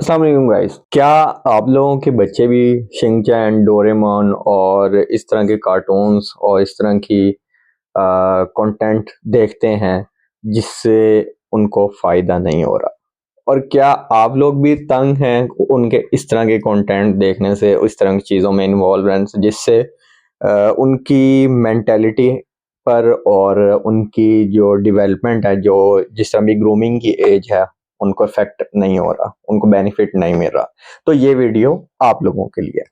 अस्सलाम वालेकुम गाइस। क्या आप लोगों के बच्चे भी शिनचैन, डोरेमोन और इस तरह के कार्टून्स और इस तरह की कंटेंट देखते हैं जिससे उनको फ़ायदा नहीं हो रहा? और क्या आप लोग भी तंग हैं उनके इस तरह के कंटेंट देखने से, इस तरह की चीज़ों में इन्वॉल्व रहने से जिससे उनकी मेंटालिटी पर और उनकी जो डेवलपमेंट है, जो जिस तरह भी ग्रूमिंग की एज है, उनको इफ़ेक्ट नहीं हो रहा, उनको बेनिफिट नहीं मिल रहा। तो ये वीडियो आप लोगों के लिए है।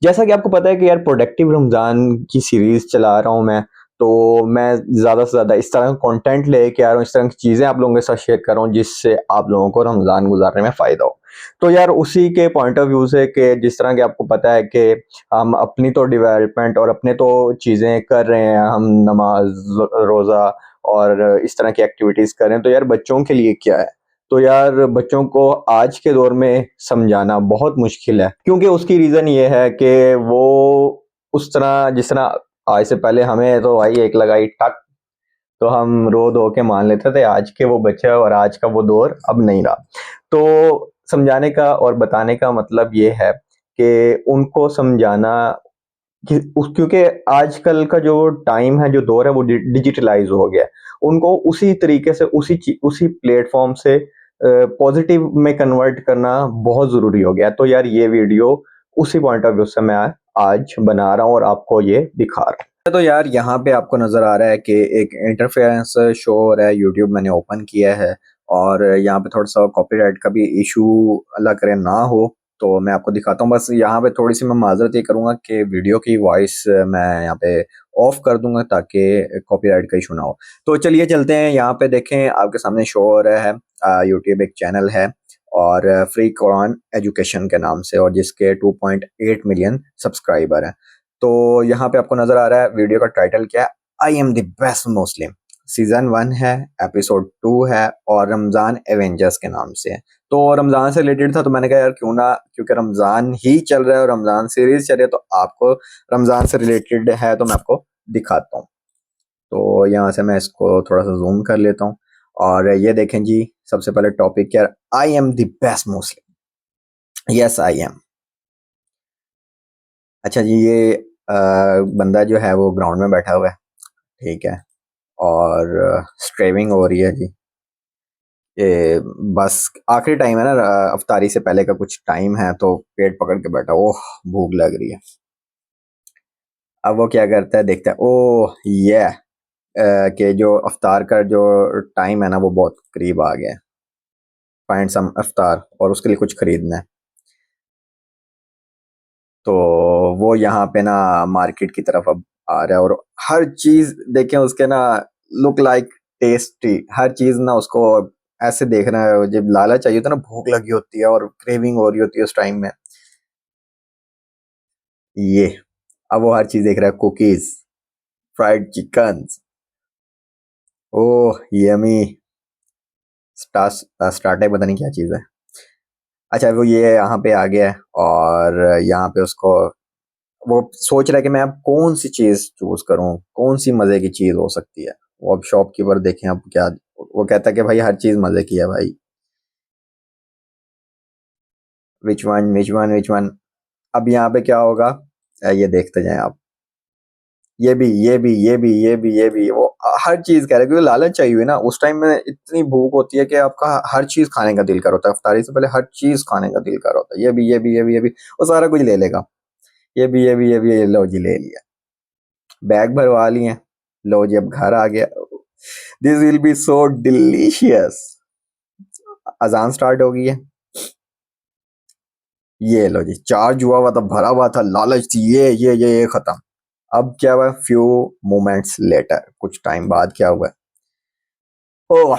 जैसा कि आपको पता है कि यार प्रोडक्टिव रमज़ान की सीरीज़ चला रहा हूँ मैं, तो मैं ज़्यादा से ज़्यादा इस तरह का कंटेंट लेके आ रहा हूँ, इस तरह की चीज़ें आप लोगों के साथ शेयर कर रहा हूँ जिससे आप लोगों को रमज़ान गुज़ारने में फ़ायदा हो। तो यार उसी के पॉइंट ऑफ व्यू से कि जिस तरह कि आपको पता है कि हम अपनी तो डेवलपमेंट और अपने तो चीज़ें कर रहे हैं, हम नमाज़, रोज़ा और इस तरह की एक्टिविटीज़ कर रहे हैं, तो यार बच्चों के लिए क्या है? तो यार बच्चों को आज के दौर में समझाना बहुत मुश्किल है, क्योंकि उसकी रीज़न ये है कि वो उस तरह जिस तरह आज से पहले हमें तो भाई एक लगाई टक, तो हम रो धो के मान लेते थे। आज के वो बच्चे और आज का वो दौर अब नहीं रहा। तो समझाने का और बताने का मतलब ये है कि उनको समझाना कि क्योंकि आजकल का जो टाइम है, जो दौर है, वो डिजिटलाइज हो गया है। उनको उसी तरीके से उसी प्लेटफॉर्म से पॉजिटिव में कन्वर्ट करना बहुत ज़रूरी हो गया है। तो यार ये वीडियो उसी पॉइंट ऑफ व्यू से मैं आज बना रहा हूँ और आपको ये दिखा रहा हूँ। तो यार यहाँ पे आपको नज़र आ रहा है कि एक इंटरफेरेंस शो हो रहा है। यूट्यूब मैंने ओपन किया है और यहाँ पे थोड़ा सा कॉपीराइट का भी इशू अल्लाह करे ना हो, तो मैं आपको दिखाता हूँ। बस यहाँ पे थोड़ी सी मैं माजरत ये करूँगा कि वीडियो की वॉइस मैं यहाँ पे ऑफ कर दूंगा ताकि कॉपीराइट का इशू ना हो। तो चलिए चलते हैं। यहाँ पे देखें आपके सामने शो हो रहा है, यूट्यूब एक चैनल है और फ्री कुरान एजुकेशन के नाम से, और जिसके 2.8 मिलियन सब्सक्राइबर हैं। तो यहाँ पे आपको नजर आ रहा है वीडियो का टाइटल क्या है, I am the best Muslim. Season 1 है, एपिसोड 2 है और रमजान एवेंजर्स के नाम से है। तो रमज़ान से रिलेटेड था, तो मैंने कहा यार क्यों ना, क्योंकि रमज़ान ही चल रहा है और रमज़ान सीरीज चल रही है, तो आपको रमज़ान से रिलेटेड है तो मैं आपको दिखाता हूँ। तो यहाँ से मैं इसको थोड़ा सा जूम कर लेता हूँ और ये देखें जी, सबसे पहले टॉपिक क्या है, I am the best Muslim, yes I am. अच्छा जी, ये बंदा जो है वो ग्राउंड में बैठा हुआ है, ठीक है, और स्ट्रेविंग हो रही है जी। ये बस आखिरी टाइम है ना, अफ्तारी से पहले का कुछ टाइम है, तो पेट पकड़ के बैठा, ओह भूख लग रही है। अब वो क्या करता है, देखता है, ओह ये कि जो अफ्तार का जो टाइम है ना वो बहुत करीब आ गया है, फाइंड सम अफ्तार, और उसके लिए कुछ खरीदना है। तो वो यहाँ पे ना मार्केट की तरफ अब आ रहा है और हर चीज देखें उसके ना, लुक लाइक टेस्टी, हर चीज ना उसको ऐसे देख रहा है, जब लालच चाहिए होता है ना, भूख लगी होती है और क्रेविंग हो रही होती है उस टाइम में। ये अब वो हर चीज देख रहा है, कुकीज, फ्राइड चिकन, ओह यमी, स्टार्टर पता नहीं क्या चीज़ है। अच्छा वो ये यहाँ पे आ गया है और यहाँ पे उसको वो सोच रहा है कि मैं अब कौन सी चीज़ चूज करूँ, कौन सी मज़े की चीज़ हो सकती है। वो अब शॉपकीपर देखें अब क्या, वो कहता है कि भाई हर चीज़ मज़े की है भाई, which one which one which one. अब यहाँ पे क्या होगा, ये देखते जाएं आप, ये भी ये भी ये भी ये भी ये भी, वो हर चीज कह रहे हैं, क्योंकि लालच चाहिए हुई ना, उस टाइम में इतनी भूख होती है कि आपका हर चीज खाने का दिल कर होता है, अफ्तारी से पहले हर चीज खाने का दिल कर होता है, ये भी ये भी ये भी ये भी, वो सारा कुछ ले लेगा, ये भी ये भी ये भी, ये लो जी ले लिया, बैग भरवा लिए, लो जी अब घर आ गया, this will be so delicious. अजान स्टार्ट हो गई है, ये लो जी, चार्ज हुआ हुआ था, भरा हुआ था, लालच थी, ये खत्म। अब क्या हुआ, फ्यू मोमेंट्स लेटर, कुछ टाइम बाद क्या हुआ, ओह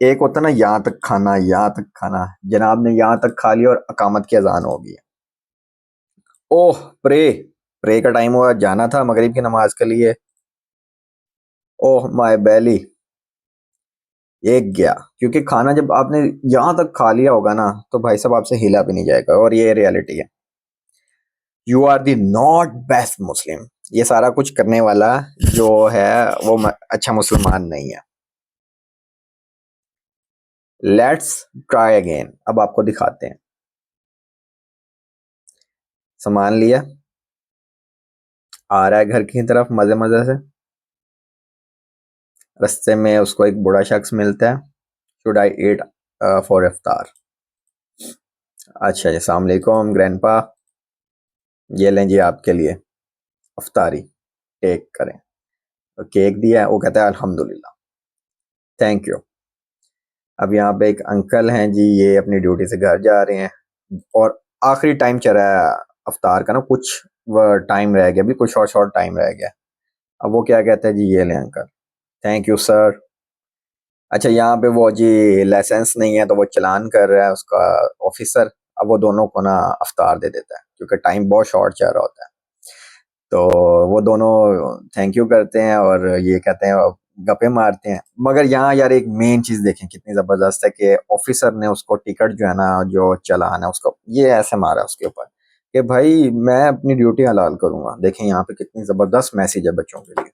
एक होता ना यहाँ तक खाना, यहाँ तक खाना, जनाब ने यहाँ तक खा लिया और अकामत की अजान हो गई है। ओह प्रे, प्रे का टाइम हुआ, जाना था मगरिब की नमाज के लिए, ओह माय बैली, एक गया, क्योंकि खाना जब आपने यहाँ तक खा लिया होगा ना, तो भाई साहब आपसे हिला भी नहीं जाएगा, और ये रियलिटी है। You are the not best Muslim, ये सारा कुछ करने वाला जो है वो अच्छा मुसलमान नहीं है। लेट्स ट्राई अगेन, अब आपको दिखाते हैं। सामान लिया, आ रहा है घर की तरफ मज़े मज़े से। रास्ते में उसको एक बूढ़ा शख्स मिलता है, शुड आई ईट फॉर इफ्तार। अच्छा जी, अस्सलाम वालेकुम ग्रैंडपा, ये लें जी आपके लिए अफ्तारी, टेक करें। तो केक दिया है, वो कहता है अल्हम्दुलिल्लाह, थैंक यू। अब यहाँ पे एक अंकल हैं जी, ये अपनी ड्यूटी से घर जा रहे हैं और आखिरी टाइम चल रहा है अफ्तार का ना, कुछ टाइम रह गया, अभी कुछ शॉर्ट शॉर्ट टाइम रह गया। अब वो क्या कहता है जी, ये लें अंकल, थैंक यू सर। अच्छा, यहाँ पे वो जी लाइसेंस नहीं है तो वो चलान कर रहा है उसका ऑफिसर। अब वो दोनों को ना अफ्तार दे देता है क्योंकि टाइम बहुत शॉर्ट चल रहा होता है। तो वो दोनों थैंक यू करते हैं और ये कहते हैं, गप्पे मारते हैं। मगर यहाँ यार एक मेन चीज देखें कितनी जबरदस्त है कि ऑफिसर ने उसको टिकट जो है ना, जो चालान है उसको, ये ऐसे मारा उसके ऊपर कि भाई मैं अपनी ड्यूटी हलाल करूंगा। देखें यहाँ पे कितनी जबरदस्त मैसेज है बच्चों के लिए।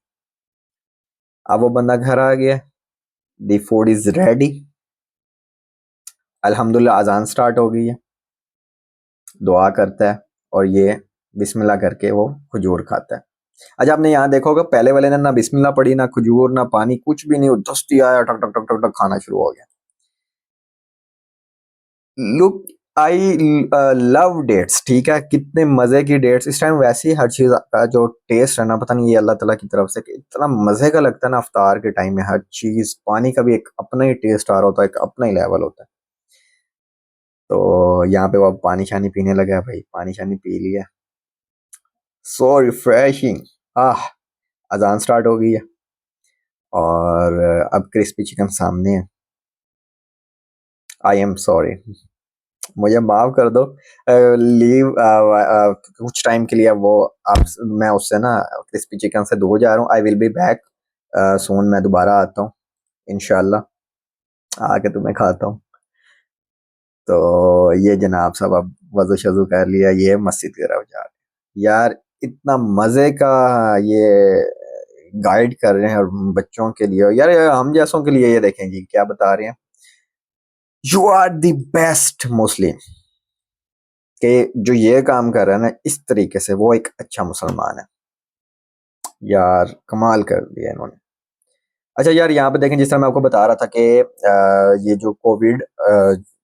अब वो बंदा घर आ गया, दी फूड इज रेडी, अल्हम्दुलिल्लाह अजान स्टार्ट हो गई है, दुआ करता है और ये बिस्मिल्लाह करके वो खजूर खाता है। अच्छा, आपने यहाँ देखा होगा पहले वाले ने ना बिस्मिल्लाह पढ़ी, ना खजूर, ना पानी, कुछ भी नहीं, दस्ती आया, टक टक टक टक टक खाना शुरू हो गया। लुक, आई लव डेट्स, ठीक है, कितने मजे की डेट्स इस टाइम। वैसे ही हर चीज का जो टेस्ट है ना, पता नहीं ये अल्लाह ताला की तरफ से कि इतना मजे का लगता है ना अफ्तार के टाइम में। हर चीज, पानी का भी एक अपना ही टेस्ट आ रहा होता है, एक अपना ही लेवल होता है। तो यहाँ पे वो अब पानी शानी पीने लगा है, भाई पानी शानी पी लिया, सो रिफ्रेशिंग। आह, अजान स्टार्ट हो गई है और अब क्रिस्पी चिकन सामने है। आई एम सॉरी, मुझे माफ कर दो, लीव कुछ टाइम के लिए वो आप, मैं उससे ना क्रिस्पी चिकन से दूर जा रहा हूँ। I will be back soon, मैं दोबारा आता हूँ इंशाल्लाह, आके तुम्हें खाता हूँ। तो ये जनाब साहब अब वजू शजू कर लिया, ये मस्जिद की तरफ जा रहे हैं। यार इतना मजे का ये गाइड कर रहे हैं और बच्चों के लिए, यार हम जैसों के लिए ये देखें जी क्या बता रहे हैं, यू आर द बेस्ट मुस्लिम, कि जो ये काम कर रहा है ना इस तरीके से, वो एक अच्छा मुसलमान है। यार कमाल कर दिया इन्होंने। अच्छा यार, यहाँ पे देखें, जिस तरह मैं आपको बता रहा था कि ये जो कोविड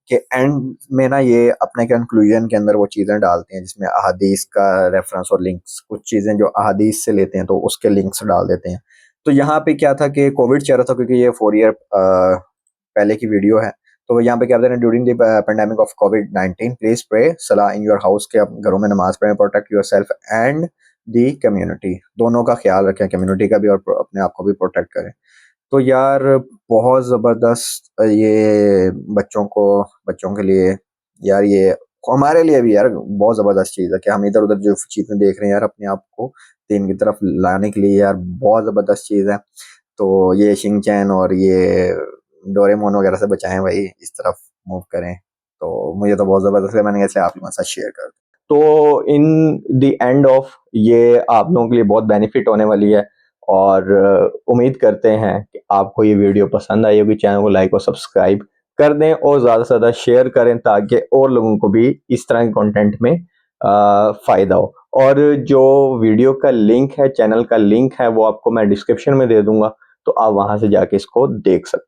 के एंड में ना, ये अपने कंक्लूजन के अंदर वो चीज़ें डालते हैं जिसमें अहादीस का रेफरेंस और लिंक्स, कुछ चीज़ें जो अहादीस से लेते हैं तो उसके लिंक्स डाल देते हैं। तो यहाँ पे क्या था कि कोविड चल रहा था, क्योंकि ये 4 ईयर पहले की वीडियो है। तो यहाँ पे क्या बताते हैं, ड्यूरिंग द पेंडेमिक ऑफ कोविड-19 प्लीज प्रे सलाह इन योर हाउस, के आप घरों में नमाज पढ़ें, protect your self and the community, दोनों का ख्याल रखें, कम्युनिटी का भी और अपने आप को भी प्रोटेक्ट करें। तो यार बहुत ज़बरदस्त ये बच्चों के लिए, यार ये हमारे लिए भी यार बहुत ज़बरदस्त चीज़ है कि हम इधर उधर जो चीज़ें देख रहे हैं यार, अपने आप को दीन की तरफ लाने के लिए यार बहुत ज़बरदस्त चीज़ है। तो ये शिनचैन और ये डोरेमोन वगैरह से बचाएं भाई, इस तरफ मूव करें। तो मुझे तो बहुत ज़बरदस्त है, मैंने कैसे आप लोगों के साथ शेयर कर। तो इन द एंड ऑफ, ये आप लोगों के लिए बहुत बेनिफिट होने वाली है और उम्मीद करते हैं कि आपको ये वीडियो पसंद आई होगी। चैनल को लाइक और सब्सक्राइब कर दें और ज़्यादा से ज़्यादा शेयर करें ताकि और लोगों को भी इस तरह के कंटेंट में फ़ायदा हो। और जो वीडियो का लिंक है, चैनल का लिंक है, वो आपको मैं डिस्क्रिप्शन में दे दूंगा, तो आप वहां से जाके इसको देख सकते हैं।